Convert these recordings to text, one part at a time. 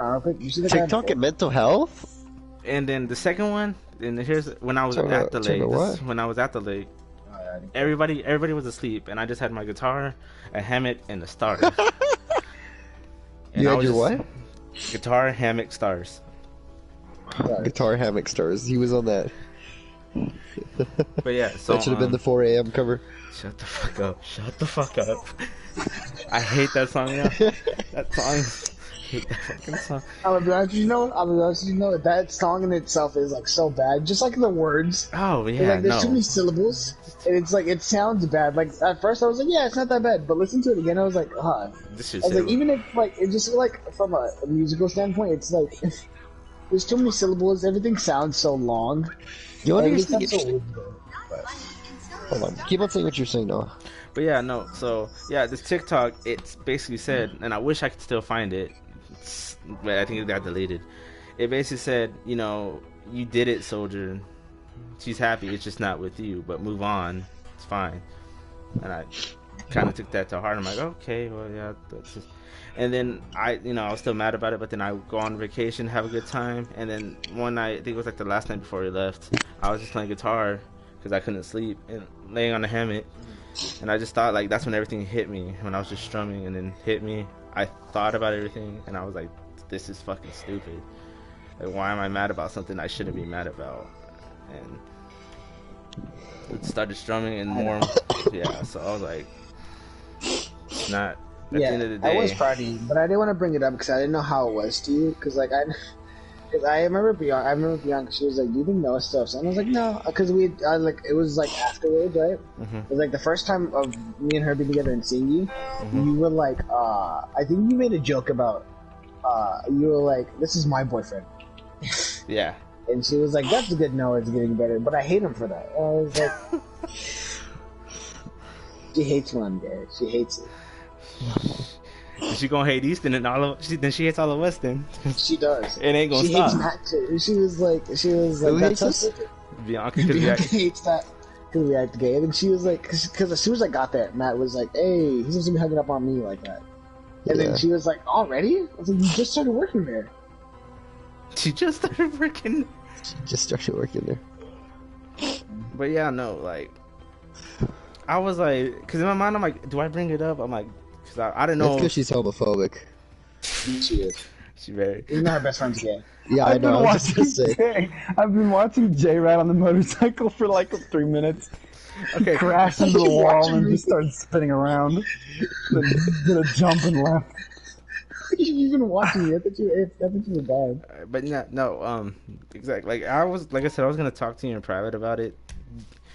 You see the TikTok and mental health? And then the second one, and here's when I was Trevor, at the lake. Trevor, This what? is when I was at the lake. Everybody was asleep, and I just had my guitar, a hammock, and the stars. And You I had was your just- what? Guitar, hammock, stars. Guitar hammock stars. He was on that. But yeah, so That should have been the 4 a.m. cover. Shut the fuck up! Shut the fuck up! I hate that song. Yeah, that song. I hate that fucking song. I'm gonna be honest with you know, that song in itself is like so bad. Just like the words. Oh yeah, Like there's no. too many syllables, and it's like it sounds bad. Like at first I was like, yeah, it's not that bad, but listen to it again, I was like, This I is was like, even if like it just like from a musical standpoint, it's like there's too many syllables. Everything sounds so long. You want to Everything get sounds so weird. Hold on. Keep on saying what you're saying, Noah. But yeah, no. So yeah, this TikTok, it's basically said, and I wish I could still find it, but I think it got deleted. It basically said, you know, you did it, soldier. She's happy. It's just not with you, but move on. It's fine. And I kind of took that to heart. I'm like, okay, well, yeah, that's just. And then I was still mad about it, but then I would go on vacation, have a good time, and then one night, I think it was like the last night before we left, I was just playing guitar because I couldn't sleep and laying on the hammock, and I just thought like that's when everything hit me, when I was just strumming, and then hit me. I thought about everything, and I was like, this is fucking stupid. Like, why am I mad about something I shouldn't be mad about? And it started strumming and more. Yeah, so I was like, it's not. At the end of the day, I was proud of you, but I didn't want to bring it up because I didn't know how it was to you. Because like I remember Bianca. She was like, "Do you think Noah still?" And I was like, "No," because it was like afterwards, right? Mm-hmm. It was like the first time of me and her being together and seeing you. Mm-hmm. You were like, I think you made a joke about, you were like, "This is my boyfriend." Yeah. And she was like, "That's good. Noah, it's getting better," but I hate him for that. And I was like, she hates when I'm gay. She hates it. She gonna hate Easton and then she hates all of us. Then she does. It ain't gonna she stop. Hates Matt too. She was like, that's so stupid. Bianca hates that because we act gay. And she was like, because as soon as I got there, Matt was like, "Hey, he seems to be hugging up on me like that." And then she was like, "Already?" I was like, "You just started working there." She just started working. there. But yeah, no, like I was like, because in my mind I'm like, do I bring it up? I'm like, because I don't know. That's because she's homophobic. She is. She very. You know her best friend's gay. Yeah, I know. I was just gonna say. I've been watching Jay ride on the motorcycle for like 3 minutes. Okay. Crashed into the wall and just started spinning around. Then did a jump and left. You've been watching me. I thought you were bad. But yeah, no, exactly. Like I said, I was gonna talk to you in private about it.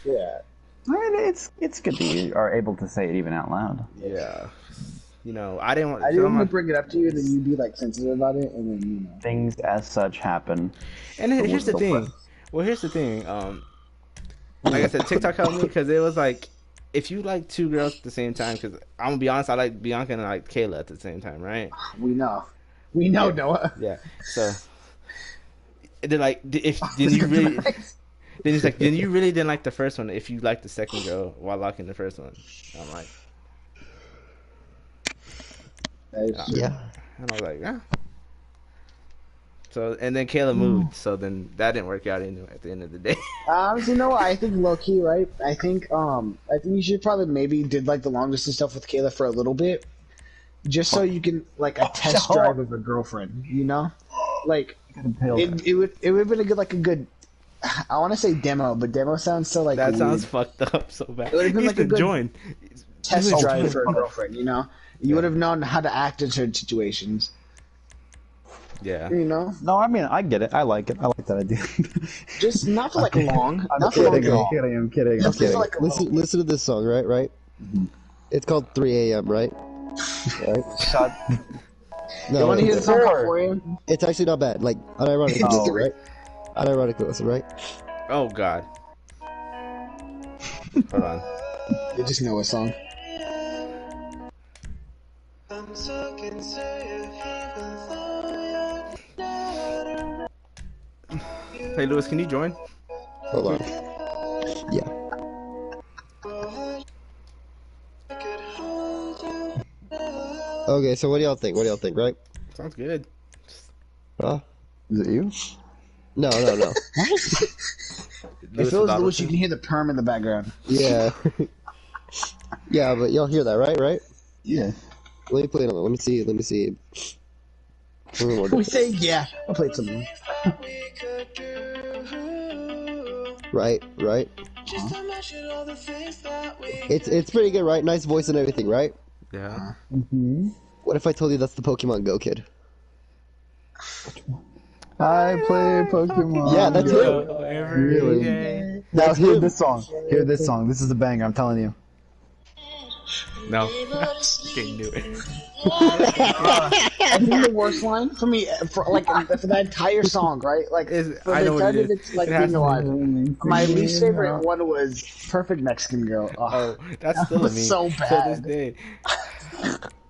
Yeah. I mean, it's good that you are able to say it even out loud. Yeah. You know, I didn't want to bring it up to you, and then you'd be like sensitive about it, and then you know. Things as such happen. And here's the thing. Well, here's the thing. Like I said, TikTok helped me because it was like, if you like two girls at the same time, because I'm gonna be honest, I like Bianca and I like Kayla at the same time, right? We know, yeah. Noah. Yeah. So, they're like, then you really, then it's like, then you really didn't like the first one if you liked the second girl while liking the first one. I'm like. Yeah. And I was like, yeah. So, and then Kayla moved, so then that didn't work out anyway at the end of the day. You know what? I think low key, right? I think you should probably maybe did like the long distance stuff with Kayla for a little bit, just so you can like a test drive of a girlfriend. You know, like it would have been a good. I want to say demo, but demo sounds so like that weird. sounds fucked up so bad. It would have been like a good join test drive for a girlfriend. You know, you would have known how to act in certain situations. Yeah. You know? No, I mean, I get it. I like it. I like that idea. Just not for like long. I'm not kidding. for long. I'm kidding. I'm kidding. Listen to this song, right? Mm-hmm. It's called 3 a.m., right? Shut. No, you want to hear the song called 4 a.m.? It's actually not bad. Like, unironically listen, right? Unironically listen, right? Oh, God. Hold on. You just know a song. Hey, Lewis, can you join? Hold on. Yeah. Okay, so what do y'all think? Right? Sounds good. Huh? Is it you? No. If it was Lewis, you can hear the perm in the background. Yeah. Yeah, but y'all hear that, right? Yeah. Let me play it on. Let me see. We say yeah. I'll play it something. Right. It's pretty good, right? Nice voice and everything, right? Yeah. What if I told you that's the Pokemon Go kid? I play Pokemon. Yeah, that's him. Every day. Now That's hear him. this song. This is a banger, I'm telling you. No. Can't do it. I think the worst line for me, for that entire song, right? Like, for I the know what it entirety of is. it, like It has being to alive. My least favorite one was Perfect Mexican Girl. Oh, that's still a was meme. so To this bad. day.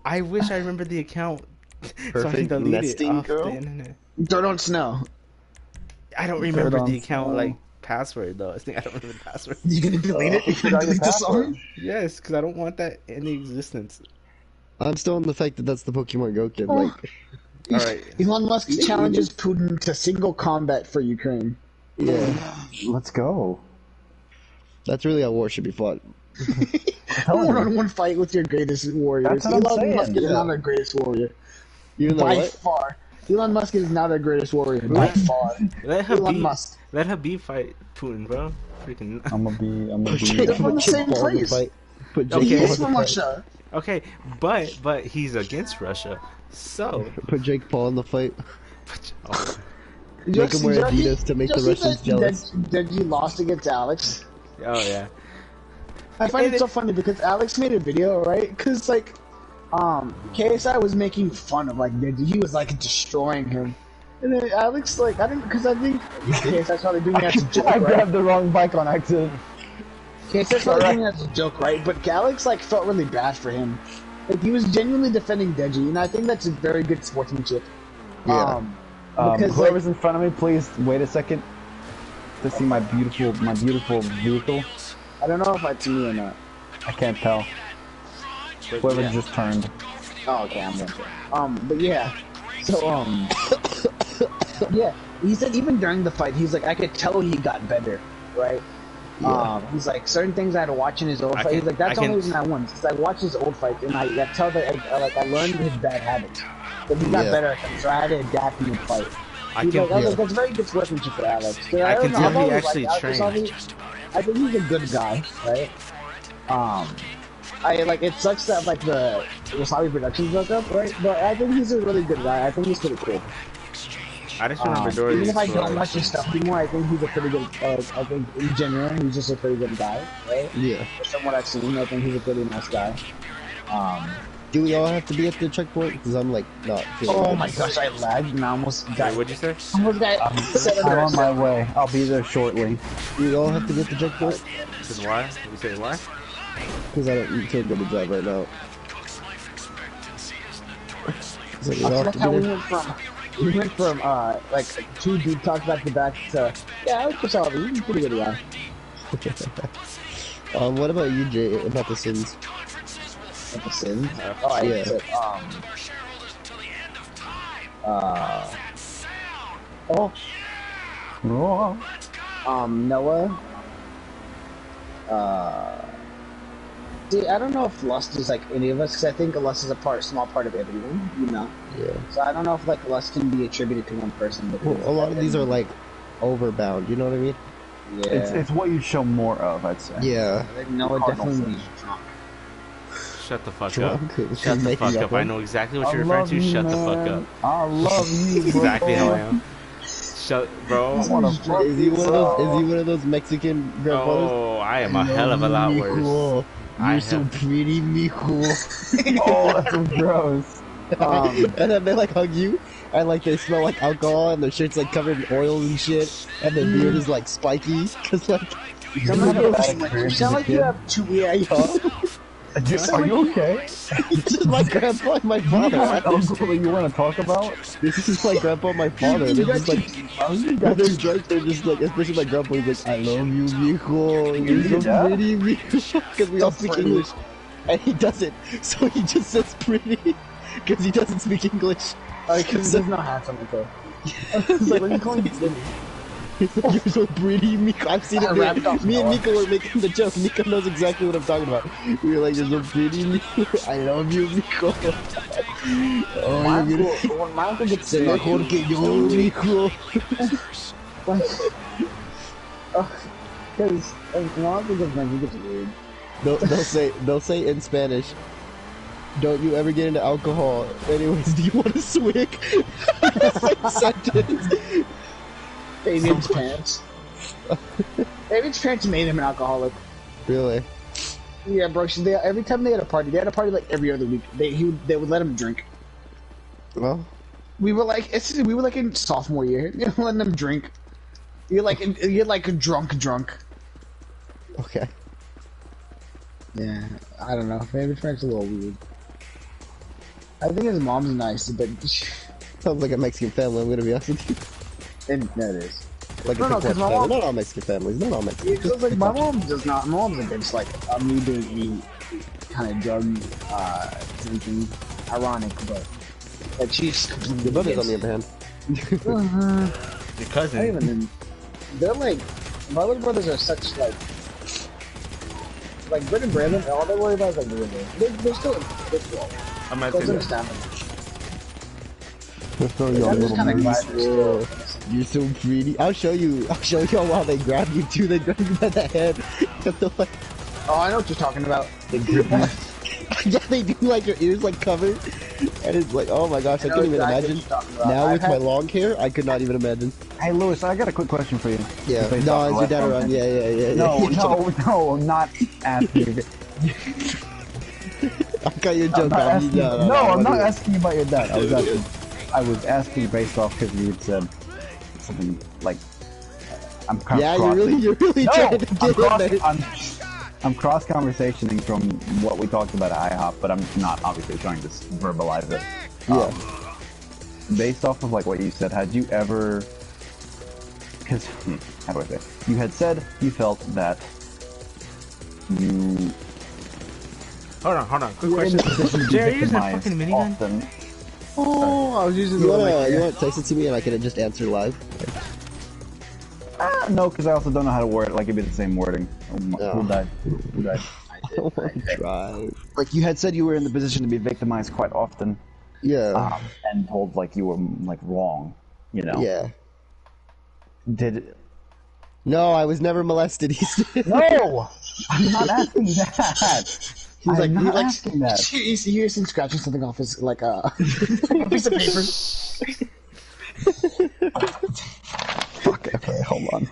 I wish I remembered the account so I can Perfect delete it nesting off girl? the internet. Dirt on Snow. I don't remember on the account Snow. like password though. I think I don't remember the password. You gonna delete it? You Put gonna out your delete the password. song? Yes, because I don't want that in existence. I'm still on the fact that that's the Pokemon Go kid. Oh. Like, All right. Elon Musk challenges Putin to single combat for Ukraine. yeah, Let's go. that's really how war should be fought. telling you. One-on-one fight with your greatest warriors. That's what I'm Elon Musk saying. is Yeah. not our greatest warrior. You know By what? far. Elon Musk is not our greatest warrior. By far. Let Elon Musk. Habib fight Putin, bro. Freaking. I'm gonna Put be. Jake, They're from the put Jake same Paul in the place. fight. Put Okay. He Jake Paul is in the from fight. Russia. Okay, but he's against Russia, so. Put Jake Paul in the fight. Oh, Make him wear Adidas to make the Russians jealous. That he lost against Alex. oh yeah. I find it so funny because Alex made a video, right? Because KSI was making fun of Deji. He was destroying him, and then Alex I think KSI started doing that as a joke, I right? grabbed the wrong bike on accident. KSI started doing that as a joke, right? But Alex felt really bad for him. He was genuinely defending Deji, and I think that's a very good sportsmanship. Yeah. Because Whoever's in front of me, please wait a second to see my beautiful vehicle. I don't know if it's me or not. I can't tell. Whoever yeah. just turned. Oh, okay, I'm going to. But yeah. So, yeah. He said even during the fight, he's I could tell he got better, right? Yeah. He's certain things I had to watch in his old fight. He's that's the only reason I won. Because I watched his old fights, and I tell that I learned his bad habits. But he got better at them, so I had to adapt in the fight. That's very good sportsmanship for Alex. I can tell he actually Alex, trained. I think he's a good guy, right? It sucks that the Wasabi Productions broke up, right? But I think he's a really good guy. I think he's pretty cool. I just remember Dory. Even if I don't watch his stuff anymore, I think he's a pretty good. I think in general, he's just a pretty good guy, right? Yeah. From what I've seen, I think he's a pretty nice guy. Do we all have to be at the checkpoint? Because I'm not feeling Oh good. my gosh, I lagged and I almost got. What'd you say? Almost got. I'm on my way. I'll be there shortly. Do we all have to be at the checkpoint? Because why? You say why? Because I don't feel good to drive right now. So we all have That's to how be we there. went from two dude talks back to back to I like Wasabi. He's a pretty good guy. What about you, Jay? About the Sins? Like a sin. Oh, I Yeah. said, Noah. See, I don't know if Lust is any of us, because I think Lust is a small part of everyone, you know. Yeah. So I don't know if Lust can be attributed to one person. But Well, a lot of these are overbound. You know what I mean? yeah. It's what you show more of, I'd say. Yeah. I think Noah Cardinal definitely sins. needs drunk. Shut the fuck Drunk. up. Shut the Making fuck up. one. I know exactly what I you're referring love to. you, Shut the man. fuck up. I love you, bro. Exactly how I am. Shut, bro. I wanna fuck Is he you, one of bro. those? Is he one of those Mexican grandfathers? Oh, I am a hell of a lot worse. Mijo. I You're so have- pretty, mijo. Oh, that's so gross. And then they hug you, and they smell like alcohol, and their shirt's covered in oils and shit, and their beard is spiky, cause You sound like, had a bad experience you as sound a like you kid? have two. Yeah, Are you okay? this is my grandpa and my Do you have an father. uncle that you want to talk about? This is my grandpa and my father. They're just when they're drunk, they're just especially my grandpa, he's I love you, mijo. You're Your so dad? pretty, mijo. Because we all speak pretty. English. And he doesn't, so he just says pretty, because he doesn't speak English. Because there's no hats on it though. It's like, what are you calling me Timmy? It's like, you're so pretty, Miko. I've seen it. Me and Miko were making the joke. Miko knows exactly what I'm talking about. We were like, you're so pretty, Miko. I love you, Miko. Oh, you're gonna... When my uncle gets Se mejor que yo, Miko. Because my uncle gets drunk, he gets weird. They'll say in Spanish, don't you ever get into alcohol. Anyways, do you want to swig? Same sentence. David's parents. David's parents made him an alcoholic. Really? Yeah, bro. Every time they had a party like every other week. They would let him drink. Well, we were like in sophomore year, letting them drink. You're like drunk. Okay. Yeah, I don't know. David's parents are a little weird. I think his mom's nice, but sounds like a Mexican family. I'm gonna be honest with you. That is. Like no, because my mom... Not all Mexican families. Not all Mexican. Yeah, cause like my mom does not. My mom's against like me doing any kind of drug drinking. Ironic, but like she's completely. Your brother's on the other hand. Your cousin. I even. They're like my little brothers are such like Britt and Brandon. All they worry about is like the river. They're still in football. I might So say it's that. understandable. They're still young I'm just little kind of glad movies. they're still. You're so pretty. I'll show you all while they grab you too. They grab you by the head. Like, Oh, I know what you're talking about. They grip you. yeah, they do like your ears like covered. And it's like, oh my gosh, I couldn't even imagine. Now with my long hair, I could not even imagine. Hey, Lewis, I got a quick question for you. Yeah, Based no, off is the your dad last around? Yeah. No, I'm not asking you. I got your joke. I'm not asking you about your dad. I was asking based off because you had said something like, I'm kind of you're really trying to get in there. I'm cross-conversationing from what we talked about at IHOP, but I'm not obviously trying to verbalize it. Yeah. Based off of like what you said, had you ever... Because, how do I say? You had said you felt that you... Hold on. Quick were in the question. position to be Jerry, you're using a victimized fucking minigun? often. Oh, I was using You the wanna text it to me and I can just answer live? No, because I also don't know how to word it. Like, it'd be the same wording. Who died? Who died? I want to try. Like, you had said you were in the position to be victimized quite often. Yeah. And told, like, you were, like, wrong. You know? Yeah. No, I was never molested. No! I'm not asking that! He's not asking that. He hears him scratching something off his like a piece of paper. Okay, hold on.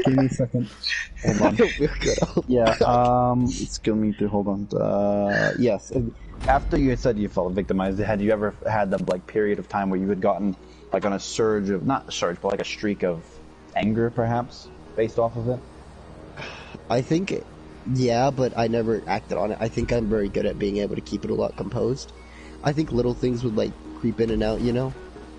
Give me a second. Hold on. I don't feel good. Yeah, it's gonna need to hold on. Yes. After you had said you felt victimized, had you ever had the like period of time where you had gotten like on a surge of, not a surge, but like a streak of anger, perhaps, based off of it? I think, yeah, but I never acted on it. I think I'm very good at being able to keep it a lot composed. I think little things would like creep in and out, you know?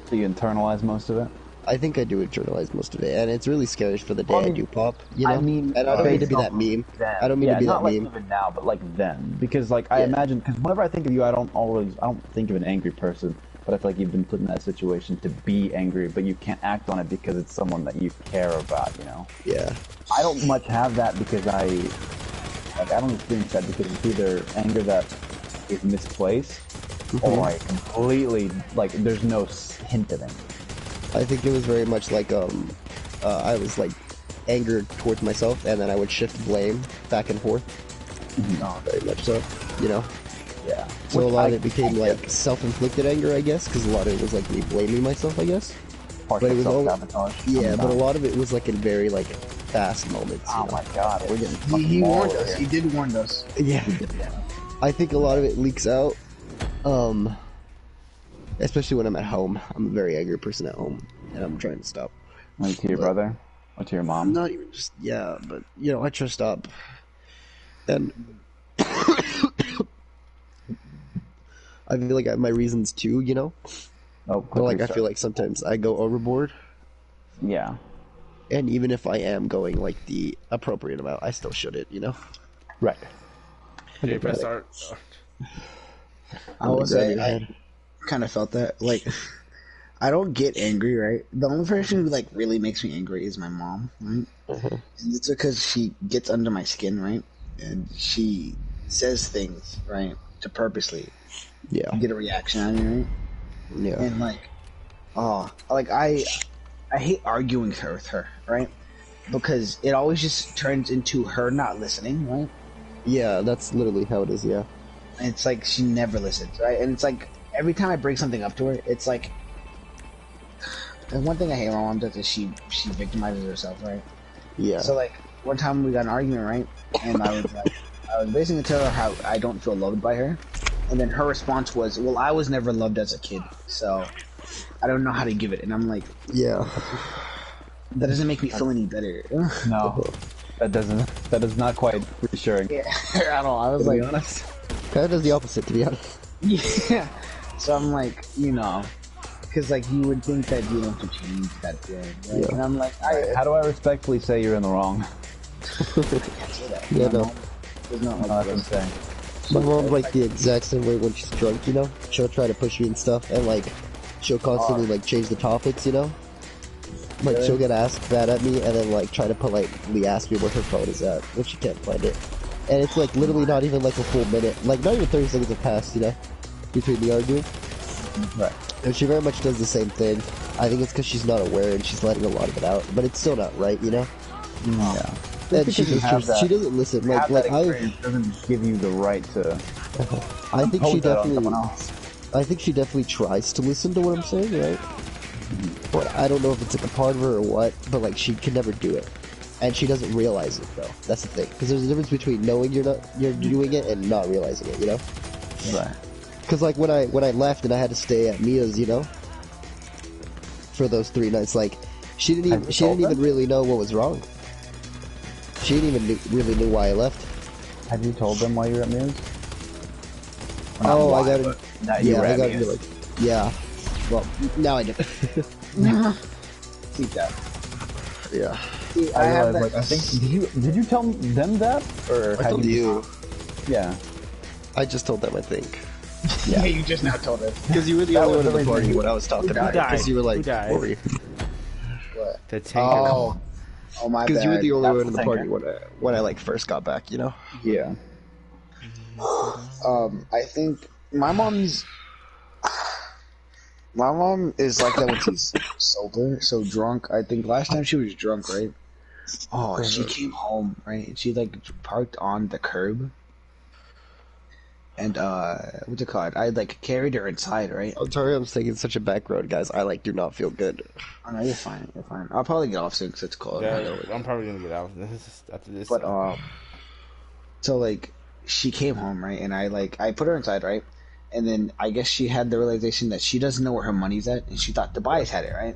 So you internalize most of it? I think I do internalize most of it, and it's really scary for the day I do pop, you know? I mean, and I don't mean to be that meme. Then. I don't mean to be not that like meme. even now, but like then. Because like, I imagine, because whenever I think of you, I don't think of an angry person, but I feel like you've been put in that situation to be angry, but you can't act on it because it's someone that you care about, you know? Yeah. I don't much have that because I don't experience that because it's either anger that is misplaced, or I completely, like, there's no hint of anger. I think it was very much like, I was like angered towards myself, and then I would shift blame back and forth. Very much so, you know? Yeah. So a lot of it became like self-inflicted anger, I guess, because a lot of it was like me blaming myself, I guess. But it was all, yeah, but a lot of it was like in very like fast moments. Oh my god, we're getting He warned us. He did warn us. Yeah. I think a lot of it leaks out, especially when I'm at home. I'm a very angry person at home, and I'm trying to stop. Like to your brother? Or to your mom? Not even just, yeah, but, you know, I try to stop. And I feel like I have my reasons too, you know? Oh, but like, I feel like sometimes I go overboard. Yeah. And even if I am going like the appropriate amount, I still shouldn't, you know? Right. Hey, press start. I will say I kind of felt that. Like, I don't get angry, right? The only person who like really makes me angry is my mom, right? And it's because she gets under my skin, right? And she says things, right, to purposely get a reaction out of me, right? Yeah. And like, oh, like I hate arguing with her, right? Because it always just turns into her not listening, right? Yeah, that's literally how it is, yeah. And it's like she never listens, right? And it's like every time I bring something up to her, it's like, the one thing I hate my mom does is she victimizes herself, right? Yeah. So like one time we got an argument, right? And I was basically telling her how I don't feel loved by her, and then her response was, "Well, I was never loved as a kid, so I don't know how to give it." And I'm like, yeah, that doesn't make me feel any better. No, that doesn't. That is not quite reassuring. Yeah, at all. I was like, honest. Kind of does the opposite, to be honest. Yeah. So I'm like, you know, because like you would think that you want to change that feeling, right? Yeah. And I'm like, How do I respectfully say you're in the wrong? I can't say that. Yeah, My no. mom does not like That's what I'm this. saying. My mom's like the exact same way when she's drunk, you know? She'll try to push me and stuff, and like, she'll constantly like change the topics, you know? Like, she'll get asked that at me, and then like try to politely ask me where her phone is at, when she can't find it. And it's like literally not even like a full minute, like not even 30 seconds have passed, you know? Between the arguing. Right. And she very much does the same thing. I think it's because she's not aware and she's letting a lot of it out, but it's still not right, you know? Yeah. And she Because you she doesn't listen. Like that I experience doesn't give you the right to. I think she impose that on definitely. someone else. I think she definitely tries to listen to what I'm saying, right? But I don't know if it's like a part of her or what. But like she can never do it, and she doesn't realize it though. That's the thing, because there's a difference between knowing you're doing it and not realizing it, you know? Right. Because like when I left and I had to stay at Mia's, you know, for those 3 nights, like she didn't even really know what was wrong. She didn't even really knew why I left. Have you told them why you're at Muse? Oh, I got it. Yeah, I got it. Like, yeah. Well, now I do. See that? Yeah. See, I have realized, that. like, I think did you tell them that, or I had told you. Yeah. I just told them, I think. Yeah, you just now told us. Because you were the That only was one at the the party reason. when I was talking about it. died? Because you were like, Who died? what were you? What? The tanker. Oh my bad. Because you were the only That's one at the the party thinker. when I like first got back, you know? Yeah. I think my mom is like that when she's sober, so drunk. I think last time she was drunk, right? Oh, she came home, right? And she like parked on the curb. And what's it called? I like carried her inside, right? I'm sorry I'm taking such a back road, guys. I like do not feel good. Oh no, you're fine. You're fine. I'll probably get off soon because it's cold. Yeah, I'm probably gonna get out after this. But so like she came home, right? And I put her inside, right? And then I guess she had the realization that she doesn't know where her money's at, and she thought Tobias had it, right?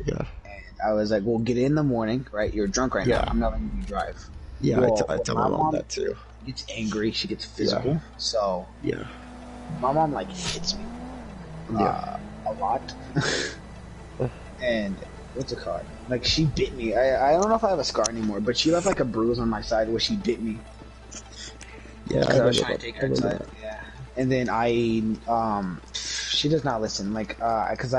Yeah. And I was like, "Well, get in the morning, right? You're drunk right now. I'm not letting you drive." Yeah, Well, I tell my mom that too. Gets angry. She gets physical. So Yeah. my mom like hits me a lot. And what's it called? Like she bit me. I don't know if I have a scar anymore, but she left like a bruise on my side where she bit me. Yeah, I was trying to take her inside. Yeah. And then she does not listen. Like, cause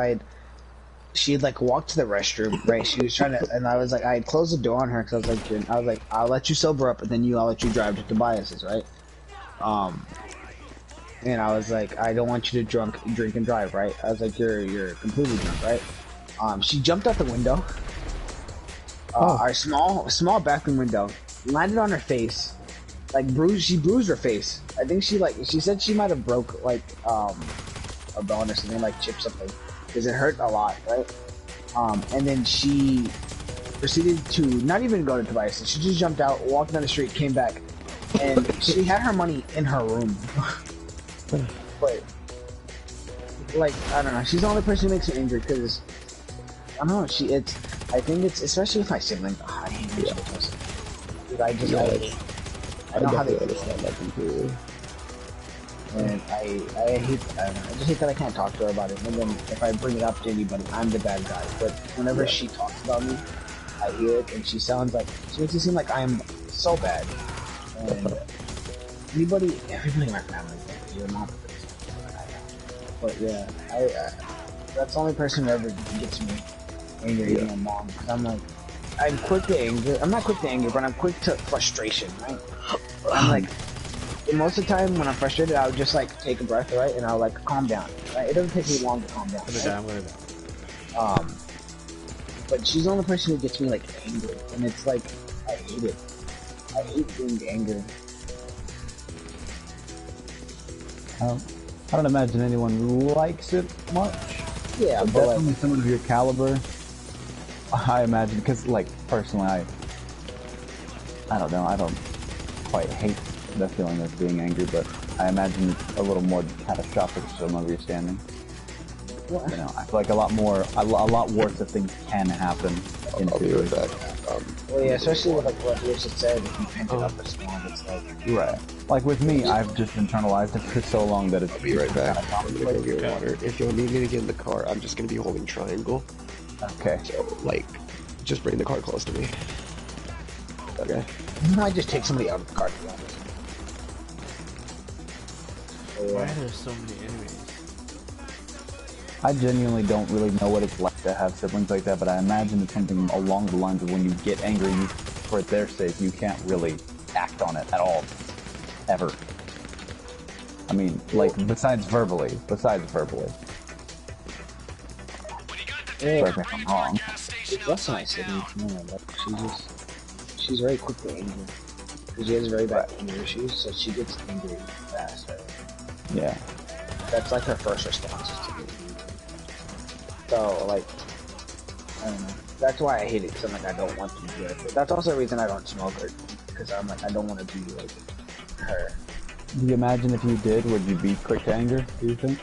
she had like walked to the restroom, right? She was trying to, and I was like, I had closed the door on her because I was like, I'll let you sober up, and then I'll let you drive to Tobias's, right? And I was like, I don't want you to drink and drive, right? I was like, you're completely drunk, right? She jumped out the window. Our small bathroom window, landed on her face, like she bruised her face. I think she said she might have broke like a bone or something, like chipped something, because it hurt a lot, right? And then she proceeded to not even go to Tobias. She just jumped out, walked down the street, came back, and she had her money in her room. But like, I don't know, she's the only person who makes me angry because I don't know. I think it's especially with my siblings. I hate when she does this. Dude, I know how they understand that completely. And I hate, I don't know, I just hate that I can't talk to her about it. And then if I bring it up to anybody, I'm the bad guy. But whenever she talks about me, I hear it, and she makes it seem like I'm so bad. And everybody in my family, you're not the person. But yeah, that's the only person who ever gets me angry is my mom. Cause I'm like, I'm quick to anger. I'm not quick to anger, but I'm quick to frustration, right? I'm like, most of the time when I'm frustrated, I'll just like take a breath, right? And I'll like calm down, right? It doesn't take me long to calm down. Right? But she's the only person who gets me like angry, and it's like, I hate it. I hate being angry. I don't imagine anyone likes it much. Yeah, but definitely like, someone of your caliber, I imagine, because like personally, I don't know, I don't quite hate the feeling of being angry, but I imagine it's a little more catastrophic to some understanding. You know, I feel like a lot worse of things can happen. I'll be right back. well, yeah, especially with like what you just said, if you pent it up a storm, it's like Right. Like with me, I've just internalized it for so long that it's. I'll be right back. I'm gonna go get water. If you need me to get in the car, I'm just gonna be holding triangle. Okay. So, like, just bring the car close to me. Okay. you might just take somebody out of the car. To be honest. Why are there so many enemies? I genuinely don't really know what it's like to have siblings like that, but I imagine it's something along the lines of when you get angry, for their sake, you can't really act on it at all. Ever. I mean, like, besides verbally. Yeah, Correct me if I'm wrong. that's nice. She's very quick to anger. Because she has very bad anger issues, so she gets angry fast. Right? Yeah. That's like her first response is to get angry. So, like, I don't know. That's why I hate it, because I'm like, I don't want to do it. But that's also the reason I don't smoke her, because I'm like, I don't want to be like her. Do you imagine if you did, would you be quick to anger, do you think?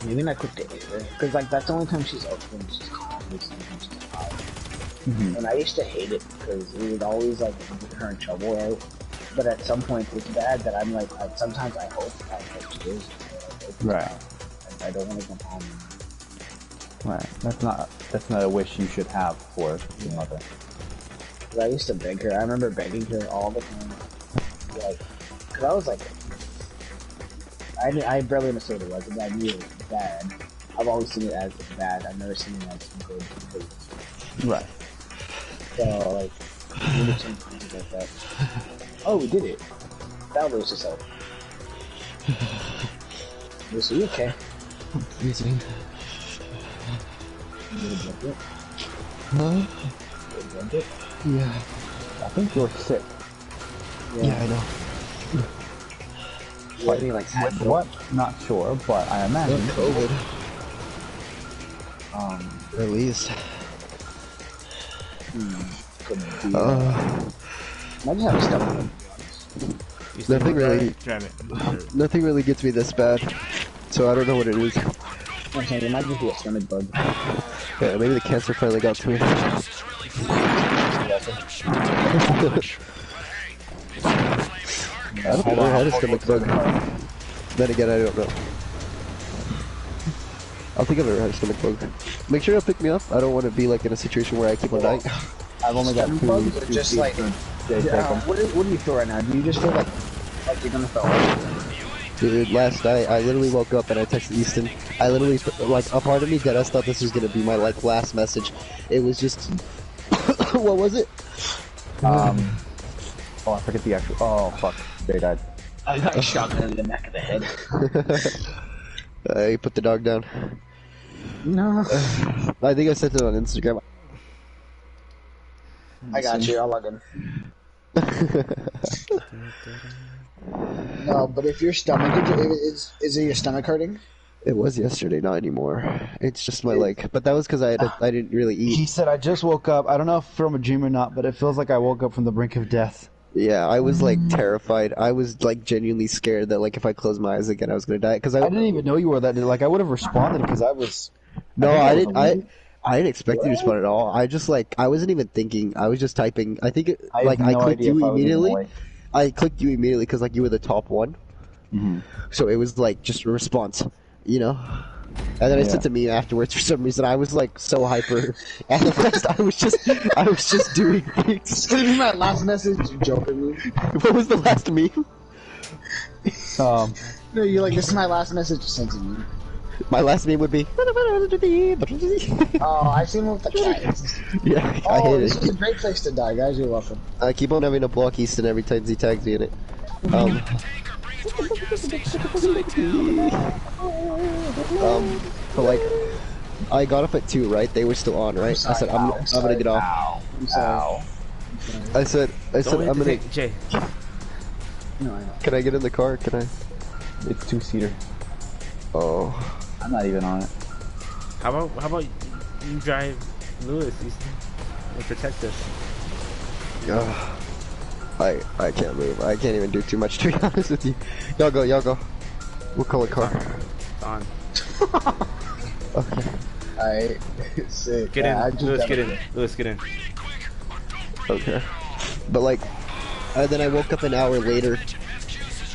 Maybe not quick to anger, because like, that's the only time she's open, she's calm, she's high. And I used to hate it, because it would always like get her in trouble, right? But at some point, it's bad that I'm like, sometimes I hope she is. Right. I don't want to come home. Right. That's not a wish you should have for your mother. I used to beg her. I remember begging her all the time. Like, cause I was like, I barely understood what it was, but I knew it was bad. I've always seen it as bad. I've never seen it as good. Right. So, like, really some things like that. Oh, we did it. That was just like, was he okay? Freezing. You get a blanket? Huh? Get a blanket? Yeah. I think you're sick. Yeah, I know. What do you like? With what? Not sure, but I imagine. COVID. At least. Could be. Imagine having stuff. Nothing really gets me this bad, so I don't know what it is. I'm saying it might just be a stomach bug. Yeah, maybe the cancer finally got to me. I've never had a stomach bug. Then again, I don't know. I don't think I've ever had a stomach bug. Make sure to pick me up. I don't want to be like in a situation where I keep on dying. I've only got two. Bugs are just like. What do you feel right now? Do you just feel like you're gonna throw up? Dude, last night I literally woke up and I texted Easton. I literally, like, a part of me deadass thought this was gonna be my like last message. It was just, what was it? Oh, I forget the actual. Oh fuck, they died. I got shot in the back of the head. You put the dog down. No. I think I sent it on Instagram. I got you. I'll log in. No, but if your stomach is it your stomach hurting? It was yesterday, not anymore. It's just my leg. But that was because I didn't really eat. He said, I just woke up. I don't know if from a dream or not, but it feels like I woke up from the brink of death. Yeah, I was like terrified. I was like genuinely scared that like if I closed my eyes again, I was gonna die. Because I didn't even know you were that. Like I would have responded because I was. No, I didn't expect you to respond at all. I just like I wasn't even thinking. I was just typing. I think I clicked you immediately. I clicked you immediately because like you were the top one. So it was like just a response, you know. And then I sent to me afterwards for some reason. I was like so hyper, and the rest I was just doing things. My last message, you joking me? What was the last meme? No, you're like, this is my last message sent to me. My last name would be. Oh, I seen one with the cat. Yeah, I Oh, hate this it. is a great place to die, guys. You're welcome. I keep on having to block Easton every time he tags me in it. But like, I got up at 2, right? They were still on, right? I said, I'm gonna get off. Ow. I said, I'm gonna. Jay. No, I know. Can I get in the car? Can I? It's 2-seater. Oh. I'm not even on it. How about you drive Lewis Easton, and protect us? I can't move. I can't even do too much, to be honest with you. Y'all go. We'll call a car. It's on. Okay. Alright. Sick. Get in. I just Lewis, got get it. in. Lewis, get in. Okay. But like, then I woke up an hour later,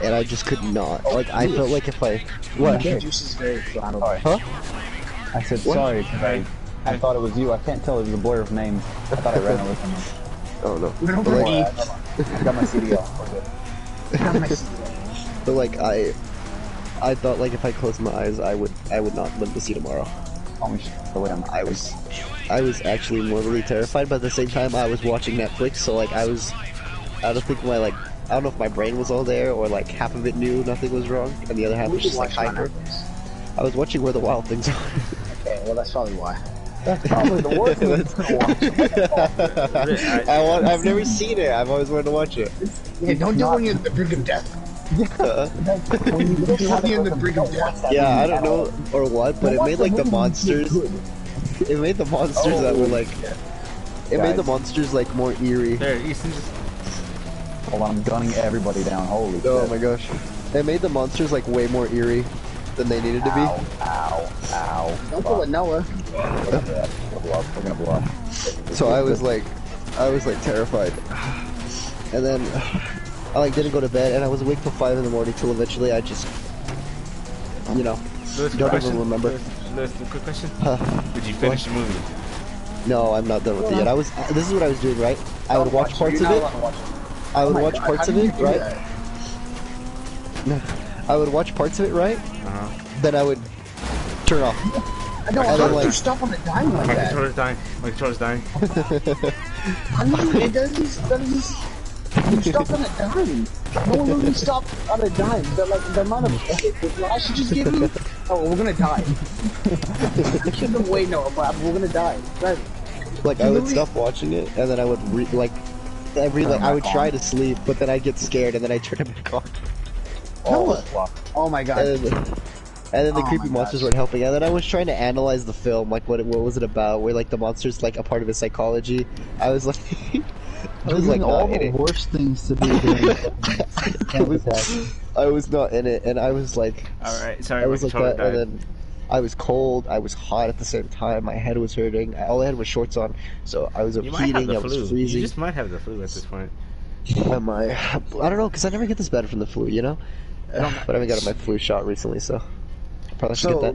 and I just could not. Like, I felt like if I... What? The juice is very flammable. Huh? I said sorry because I thought it was you. I can't tell. It was a blur of names. I thought I ran over someone. Oh no. We don't But like, need- I got my CDL. We're good. but like, I thought like if I closed my eyes, I would not live to see tomorrow. I was actually mortally terrified, but at the same time, I was watching Netflix, so like I don't know if my brain was all there or like half of it knew nothing was wrong, and the other half was just like hyper. I was watching Where the Wild Things Are. Okay, well that's probably why. That's probably the worst thing to watch. I've never seen it. I've always wanted to watch it. Yeah, don't do it when you're at the brink of death. When you Don't do it when you're in the brink of death. Yeah, I don't know or what, but it made like the monsters. It made the monsters that were like. It made the monsters like more eerie. There, Easton just. Hold on, I'm gunning everybody down. Holy Oh shit. my gosh. It made the monsters like way more eerie than they needed to be. Ow. Don't pull a Noah. We're gonna blow up. So I was like terrified. And then I like didn't go to bed, and I was awake till 5 in the morning till eventually I just, you know, Lewis, don't question. even remember. Lewis, quick question. Huh. Did you finish the movie? No, I'm not done with it yet. This is what I was doing, right? I would watch parts of it. I would watch parts of it, right? I would watch parts of it, right? Then I would turn off. I know, And how then, did like- you stop on a dime like My that? controller's dying. My controller's dying. I mean, it doesn't. You stopped on a dime. No one really stopped on a dime. The amount of I should just give you. Oh, we're gonna die. I should have waited. No, but we're gonna die. Right. Like I would stop watching it, and then I would I would try to sleep, but then I'd get scared, and then I'd turn it back on. Oh my god. And then the Oh creepy my monsters gosh. weren't helping. And then I was trying to analyze the film, like what was it about? Where like the monsters like a part of his psychology. I was like, Doing all not in the it. worst things to do during I was not in it, and I was like, Alright, sorry, I my was like controller that, died. and then I was cold, I was hot at the same time, my head was hurting. All I had was shorts on, so I was You might have overheating, the I was flu. You freezing. just might have the flu at this point. Am I don't know, because I never get this bad from the flu, you know? But I haven't gotten my flu shot recently, so probably should get that.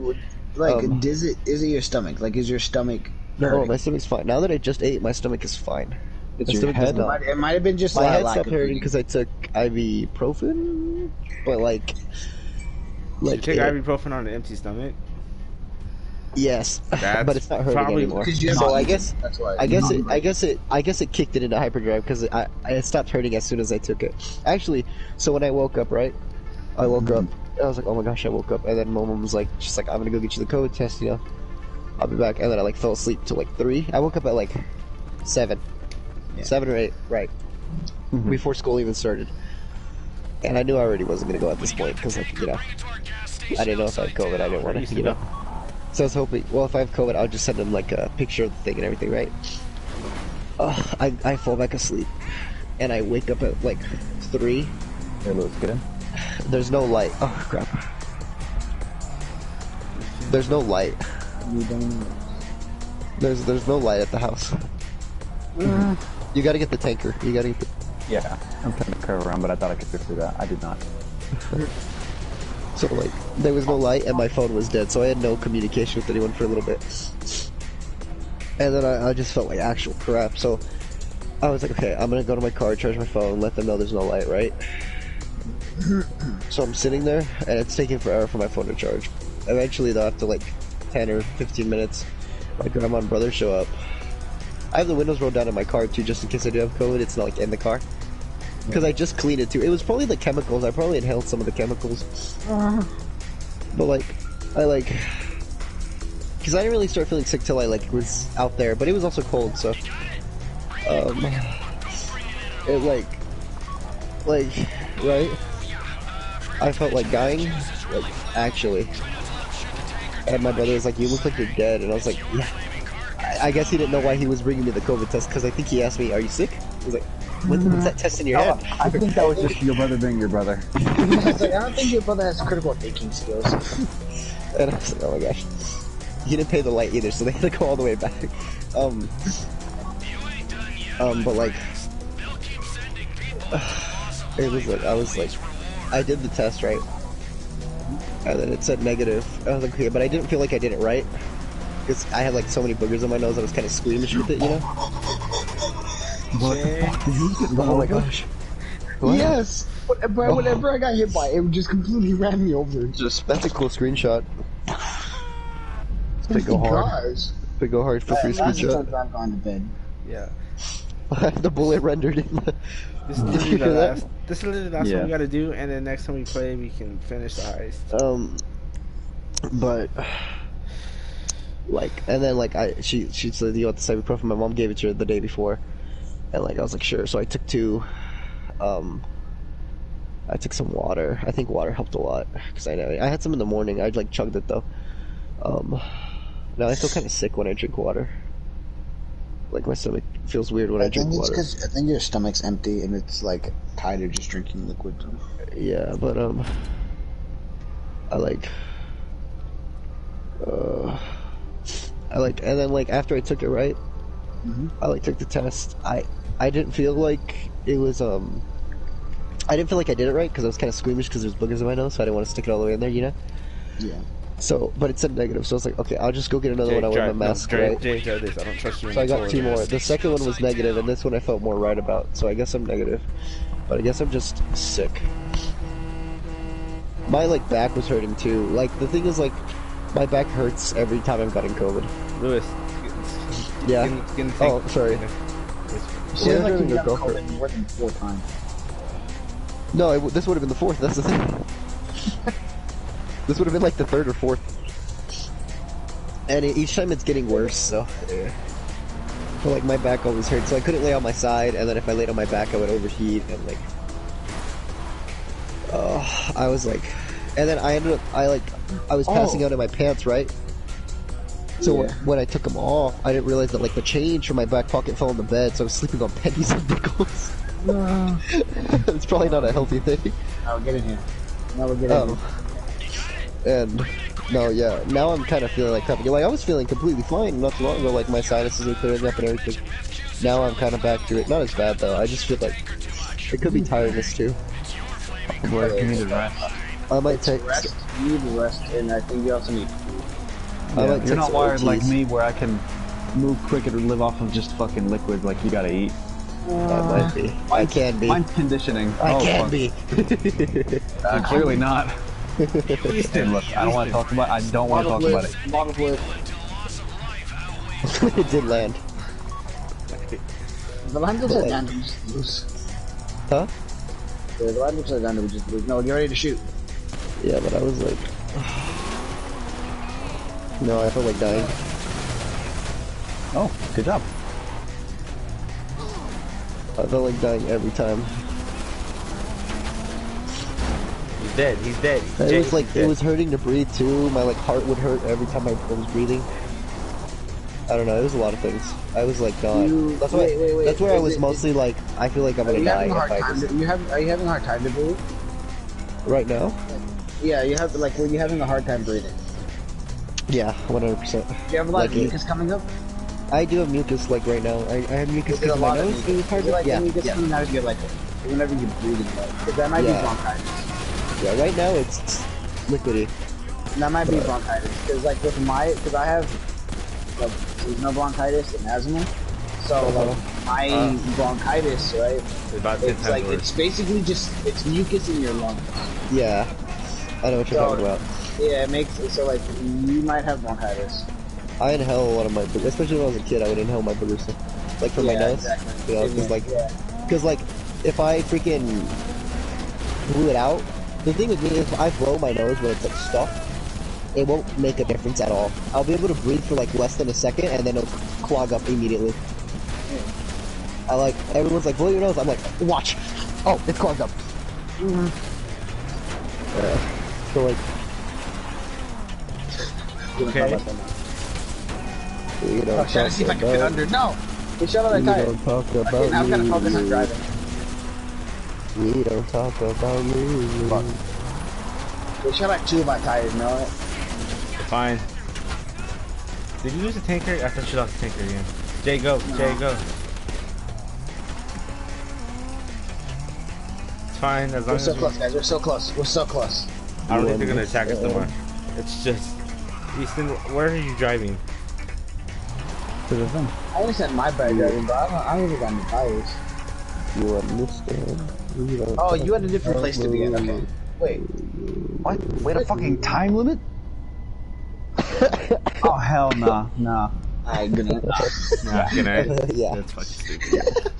So, like, is it your stomach? Like, is your stomach? No, hurting? my stomach's fine. Now that I just ate, my stomach is fine. It's My your stomach does head. not. It might have been just My head lack stopped of hurting eating. because I took ibuprofen, but like You take it- ibuprofen on an empty stomach? yes, That's but it's not hurting probably- anymore. 'Cause you have So not I eaten. guess That's why. I guess it kicked it into hyperdrive because it stopped hurting as soon as I took it. Actually, so when I woke up, right, I woke up. I was like, oh my gosh, I woke up, and then my mom was like, she's like, I'm gonna go get you the COVID test, you know. I'll be back, and then I like fell asleep till like 3. I woke up at like 7, 7 or 8, right, before school even started. And I knew I already wasn't gonna go at this point because, like, you know, I didn't know if I had COVID. I didn't want to, you know. So I was hoping, well, if I have COVID, I'll just send them like a picture of the thing and everything, right? I fall back asleep, and I wake up at like 3. Here, Lewis, get in. There's no light. Oh crap. There's no light. There's no light at the house. You gotta get the tanker. You gotta get the... Yeah, I'm trying to curve around, but I thought I could fix that. I did not. So like, there was no light and my phone was dead, so I had no communication with anyone for a little bit. And then I just felt like actual crap, so I was like, okay, I'm gonna go to my car, charge my phone, let them know there's no light, right? So I'm sitting there, and it's taking forever for my phone to charge. Eventually, though, after like 10 or 15 minutes, my grandma and brother show up. I have the windows rolled down in my car too, just in case I do have COVID. It's not like in the car. Because I just cleaned it too. It was probably the chemicals. I probably inhaled some of the chemicals. But like, because I didn't really start feeling sick till I like was out there. But it was also cold, so it like right. I felt like dying, like actually. And my brother was like, "You look like you're dead," and I was like, "Yeah." I guess he didn't know why he was bringing me the COVID test, because I think he asked me, "Are you sick?" I was like, what's that test in your head? I think that was just your brother being your brother. I was like, I don't think your brother has critical thinking skills. And I was like, oh my gosh. He didn't pay the light either, so they had to go all the way back. But like, it was like, I was like, I did the test, right? And then it said negative. I was like, okay, but I didn't feel like I did it right. Because I had like so many boogers on my nose, I was kind of squeamish with it, you know? What the fuck did you get? Oh my gosh. What? Yes! But whenever I got hit by it, it just completely ran me over. That's a cool screenshot. Big go hard. gosh. Big go hard for free screenshot. I've gone to bed. Yeah. The bullet rendered in the... This is literally the last. This is literally the last Yeah. one we gotta do, and then next time we play, we can finish the heist. But... Like, and then like she said, "You want the ibuprofen?" My mom gave it to her the day before, and like I was like, "Sure." So I took two. I took some water. I think water helped a lot because I had some in the morning. I like chugged it though. Now I feel kind of sick when I drink water. Like my stomach feels weird when I drink water. I think your stomach's empty and it's like tired of just drinking liquid. Yeah, but and then like after I took it, right, I like took the test. I didn't feel like it was I didn't feel like I did it right because I was kind of squeamish because there's boogers in my nose, so I didn't want to stick it all the way in there, you know. Yeah. So, but it said negative, so I was like, okay, I'll just go get another one. I wear my mask, right? Jay, this. I don't trust you. So I got two more. The second one was negative, and this one I felt more right about. So I guess I'm negative, but I guess I'm just sick. My like back was hurting too. Like the thing is, like my back hurts every time I've gotten COVID. Lewis. Yeah. Oh, sorry. Seems Yeah, like you go got for it. COVID more than 4 times. No, this would have been the fourth. That's the thing. This would have been like the third or fourth. And each time it's getting worse, so. But like my back always hurts, so I couldn't lay on my side, and then if I laid on my back, I would overheat, and like. I was like. And then I was passing out in my pants, right? So Yeah. when I took them off, I didn't realize that like the change from my back pocket fell on the bed, so I was sleeping on pennies and nickels. It's probably not a healthy thing. Now we're getting here. Now we're getting here. And no, yeah, now I'm kind of feeling like crap. Like I was feeling completely fine not too long ago, like my sinuses are clearing up and everything. Now I'm kind of back to it. Not as bad though. I just feel like it could be tiredness too. Well, you need to rest. I might take. Rest. You need to rest, and I think you also need food. I might You're take not some wired like OTs. me where I can move quick and live off of just fucking liquids. Like you gotta eat. I might be. I can be. Mine's conditioning. I can fuck. be. Clearly not. Hey, look, I don't want to talk about. I don't want to talk about it. Bottle flip. It did land. The line upside down, we just lose. Huh? Yeah, the line upside down, we just lose. No, you're ready to shoot. Yeah, but I was like. No, I felt like dying. Oh, good job. I felt like dying every time. He's dead. He's dead. It was like it was hurting to breathe too. My like heart would hurt every time I was breathing. I don't know. It was a lot of things. I was like, God. That's why. wait, That's where I is was it- mostly like, I feel like I'm Are gonna you die having a if hard I time? just Are you having a hard time to breathe? right now. Yeah, you have like. Were you having a hard time breathing? Yeah, 100%. Do you have a lot Like of it. mucus coming up? I do have mucus like right now. I have mucus Is it a because my lot of nose mucus? is hard Is it like yeah, mucus yeah, coming out of your like whenever you're breathing? Because that might be Yeah. bronchitis. yeah. Right now it's liquidy. That might be bronchitis. Because like with because I have like seasonal bronchitis and asthma, So like my bronchitis, right? It's about 10 It's times like worse. it's basically just it's mucus in your lungs. Yeah, I know what you're talking about. Yeah, it makes it so like you might have bronchitis. I inhale a lot of my boogers, especially when I was a kid. I would inhale my boogers, like from my nose. Exactly. You know, because like if I freaking blew it out, the thing with me is if I blow my nose when it's like stuffed, it won't make a difference at all. I'll be able to breathe for like less than a second, and then it'll clog up immediately. I like everyone's like blow your nose. I'm like watch. Oh, it's clogged up. So like. Okay. We don't I'm trying to see if I can fit under. No! We shut out that We tire. don't talk about Okay, now I'm gonna me. focus on driving. We don't talk about me. We shut out 2 of my tires, you know what? Fine. Did you lose the tanker? I thought you lost the tanker again. Jay, go. No. Jay, go. It's fine as long We're as so close, guys. We're so close. We're so close. I don't think they're gonna attack us tomorrow. It's just, Easton, where are you driving? To the thing. I understand my bad driving, but I don't even got any tires. You understand? We don't Oh, talk you had a different place to be in. Okay. Wait. What? Wait a fucking time limit? Oh hell nah, nah. Alright, good night. Nah, good night. Yeah. That's fucking stupid.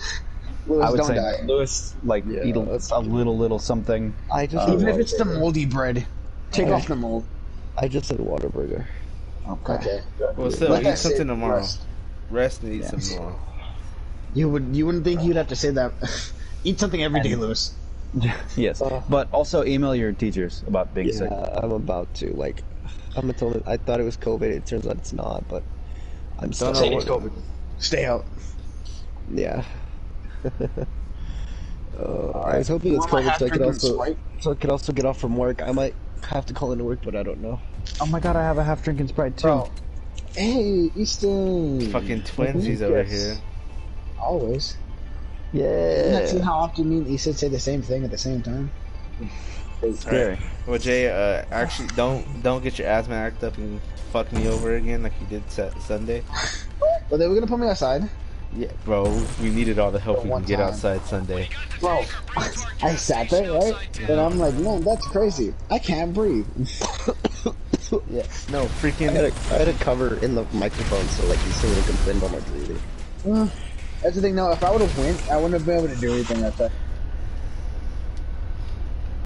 Lewis, I would don't say die. Lewis, like Yeah, eat that's a little something. I just Even said if it's the moldy bread, take off the mold. I just said Whataburger. Okay. Good. Well, still, Let eat that something sit. tomorrow. Rest. Rest and eat Yeah. something tomorrow. You wouldn't think you'd have to say that. Eat something every day, Lewis. Yes, but also email your teachers about being sick. Yeah, I'm about to. Like, I'm gonna tell them. I thought it was COVID. It turns out it's not. But I'm still. know Say what- it's COVID. Stay out. Yeah. I was hoping it's You want my COVID so I could half-drinking also Sprite? get off from work. I might have to call into work, but I don't know. Oh my god, I have a half drinking Sprite too. Bro. Hey, Easton. Fucking twinsies over here. Always. You not see Yeah. how often me and Easton say the same thing at the same time? It's scary. Well, Jay, actually, don't get your asthma act up and fuck me over again like you did Sunday. But they were gonna put me outside. Yeah, bro, we needed all the help we One can get time. outside Sunday. Bro, I sat there, right? And I'm like, man, that's crazy. I can't breathe. Yeah, no, I freaking. had a cover in the microphone so like you still would have complained about my breathing. That's the thing, no, if I would have went, I wouldn't have been able to do anything that time.